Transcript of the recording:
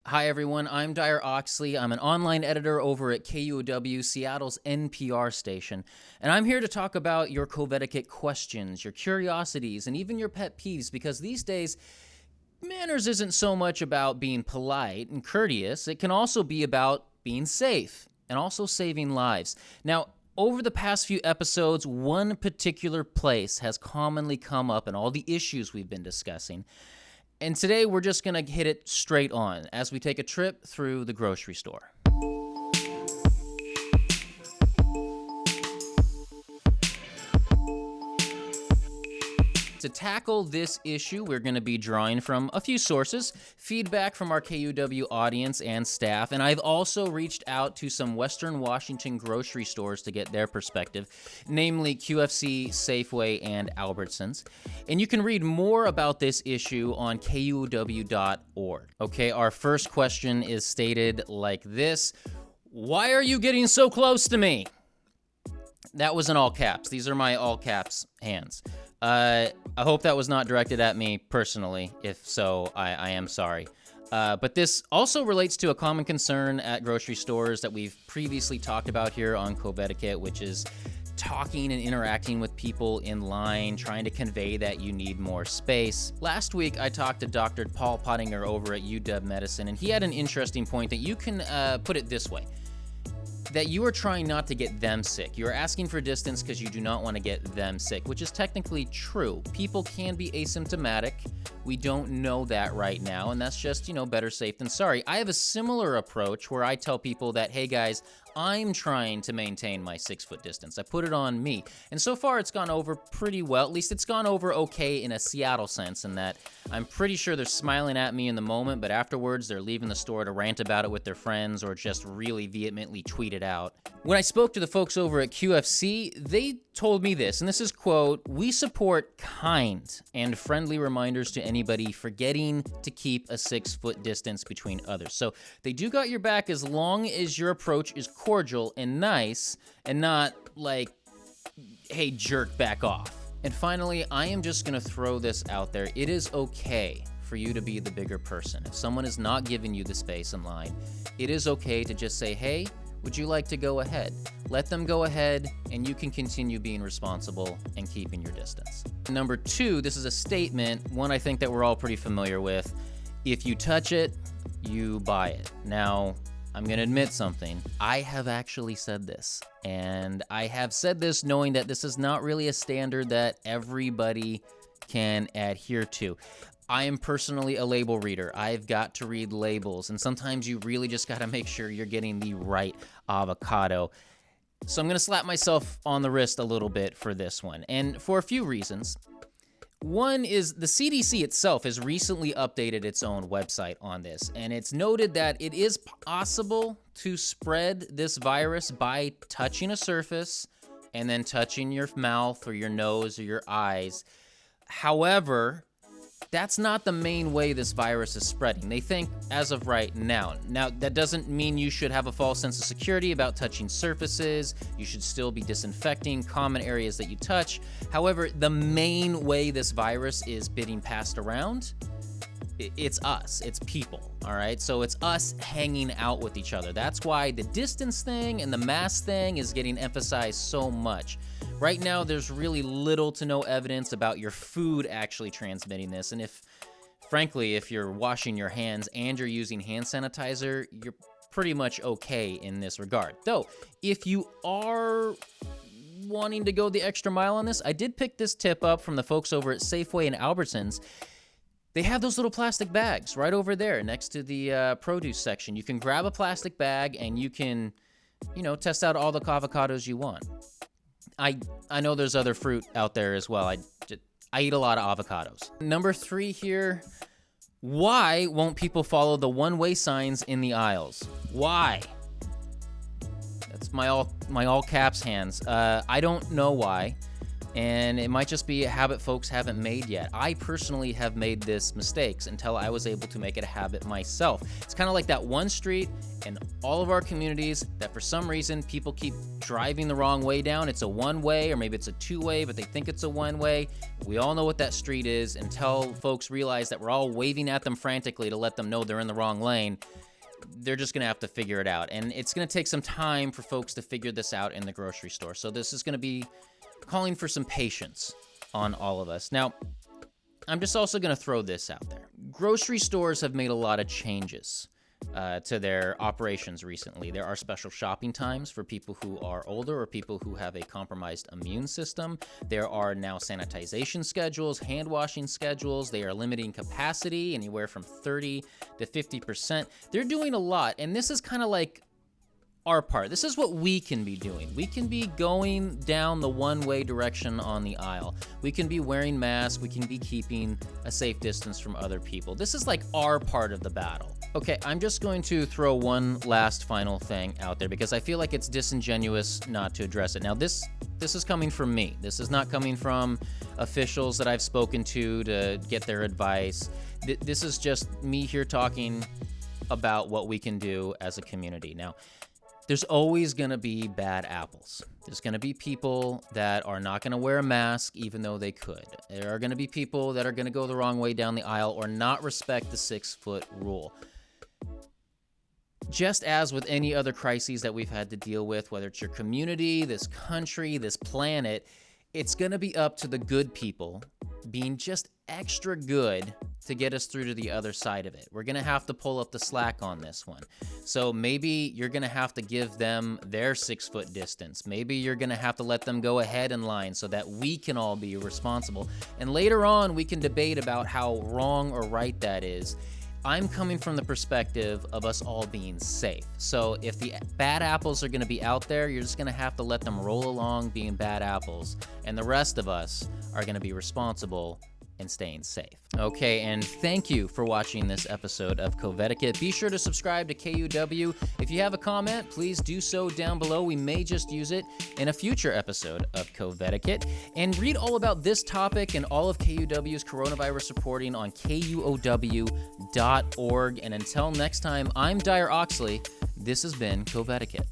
Hi, everyone. I'm Dyer Oxley. I'm an online editor over at KUOW, Seattle's NPR station. And I'm here to talk about your Covetiquette questions, your curiosities, and even your pet peeves, because these days, manners isn't so much about being polite and courteous. It can also be about being safe and also saving lives. Now, over the past few episodes, one particular place has commonly come up in all the issues we've been discussing. And today we're just going to hit it straight on as we take a trip through the grocery store. To tackle this issue, we're going to be drawing from a few sources, feedback from our KUOW audience and staff, and I've also reached out to some Western Washington grocery stores to get their perspective, namely QFC, Safeway, and Albertsons. And you can read more about this issue on KUOW.org. Okay, our first question is stated like this: why are you getting so close to me? That was in all caps. These are my all caps hands. I hope that was not directed at me personally. If so, I am sorry. But this also relates to a common concern at grocery stores that we've previously talked about here on Covetiquette, which is talking and interacting with people in line, trying to convey that you need more space. Last week, I talked to Dr. Paul Pottinger over at UW Medicine, and he had an interesting point that you can put it this way: that you are trying not to get them sick. You're asking for distance because you do not want to get them sick, which is technically true. People can be asymptomatic. We don't know that right now, and that's just, better safe than sorry. I have a similar approach where I tell people that, hey guys, I'm trying to maintain my 6-foot distance. I put it on me. And so far it's gone over pretty well. At least it's gone over okay in a Seattle sense, in that I'm pretty sure they're smiling at me in the moment, but afterwards they're leaving the store to rant about it with their friends or just really vehemently tweet it out. When I spoke to the folks over at QFC, they told me this, and this is quote, "We support kind and friendly reminders to anybody forgetting to keep a 6-foot distance between others." So they do got your back as long as your approach is cordial and nice and not like, hey, jerk, back off. And finally, I am just going to throw this out there. It is okay for you to be the bigger person. If someone is not giving you the space in line, it is okay to just say, hey, would you like to go ahead? Let them go ahead, and you can continue being responsible and keeping your distance. Number 2, this is a statement, one I think that we're all pretty familiar with. If you touch it, you buy it. Now, I'm going to admit something. I have actually said this, and I have said this knowing that this is not really a standard that everybody can adhere to. I am personally a label reader. I've got to read labels, and sometimes you really just got to make sure you're getting the right avocado. So I'm going to slap myself on the wrist a little bit for this one, and for a few reasons. One is the CDC itself has recently updated its own website on this, and it's noted that it is possible to spread this virus by touching a surface and then touching your mouth or your nose or your eyes. However, that's not the main way this virus is spreading. They think as of right now. Now, that doesn't mean you should have a false sense of security about touching surfaces. You should still be disinfecting common areas that you touch. However, the main way this virus is being passed around, it's us, it's people, all right? So it's us hanging out with each other. That's why the distance thing and the mask thing is getting emphasized so much. Right now, there's really little to no evidence about your food actually transmitting this. And frankly, if you're washing your hands and you're using hand sanitizer, you're pretty much okay in this regard. Though, if you are wanting to go the extra mile on this, I did pick this tip up from the folks over at Safeway and Albertsons. They have those little plastic bags right over there next to the produce section. You can grab a plastic bag and you can, test out all the avocados you want. I know there's other fruit out there as well. I eat a lot of avocados. Number 3 here, why won't people follow the one-way signs in the aisles? Why? That's my all caps hands. I don't know why. And it might just be a habit folks haven't made yet. I personally have made this mistakes until I was able to make it a habit myself. It's kind of like that one street in all of our communities that for some reason people keep driving the wrong way down. It's a one-way, or maybe it's a two-way, but they think it's a one-way. We all know what that street is until folks realize that we're all waving at them frantically to let them know they're in the wrong lane. They're just going to have to figure it out. And it's going to take some time for folks to figure this out in the grocery store. So this is going to be calling for some patience on all of us. Now, I'm just also going to throw this out there. Grocery stores have made a lot of changes to their operations recently. There are special shopping times for people who are older or people who have a compromised immune system. There are now sanitization schedules, hand washing schedules. They are limiting capacity anywhere from 30 to 50%. They're doing a lot, and this is kind of like our part. This is what we can be doing. We can be going down the one-way direction on the aisle. We can be wearing masks. We can be keeping a safe distance from other people. This is like our part of the battle. Okay, I'm just going to throw one last final thing out there because I feel like it's disingenuous not to address it. Now, this is coming from me. This is not coming from officials that I've spoken to get their advice. This is just me here talking about what we can do as a community. Now, there's always going to be bad apples. There's going to be people that are not going to wear a mask even though they could. There are going to be people that are going to go the wrong way down the aisle or not respect the 6-foot rule. Just as with any other crises that we've had to deal with, whether it's your community, this country, this planet, it's going to be up to the good people being just extra good to get us through to the other side of it. We're going to have to pull up the slack on this one. So maybe you're going to have to give them their 6-foot distance. Maybe you're going to have to let them go ahead in line so that we can all be responsible. And later on, we can debate about how wrong or right that is. I'm coming from the perspective of us all being safe. So if the bad apples are going to be out there, you're just going to have to let them roll along being bad apples. And the rest of us are going to be responsible and staying safe. Okay, and thank you for watching this episode of Covetiquette. Be sure to subscribe to KUOW. If you have a comment, please do so down below. We may just use it in a future episode of Covetiquette. And read all about this topic and all of KUOW's coronavirus reporting on KUOW.org. And until next time, I'm Dyer Oxley. This has been Covetiquette.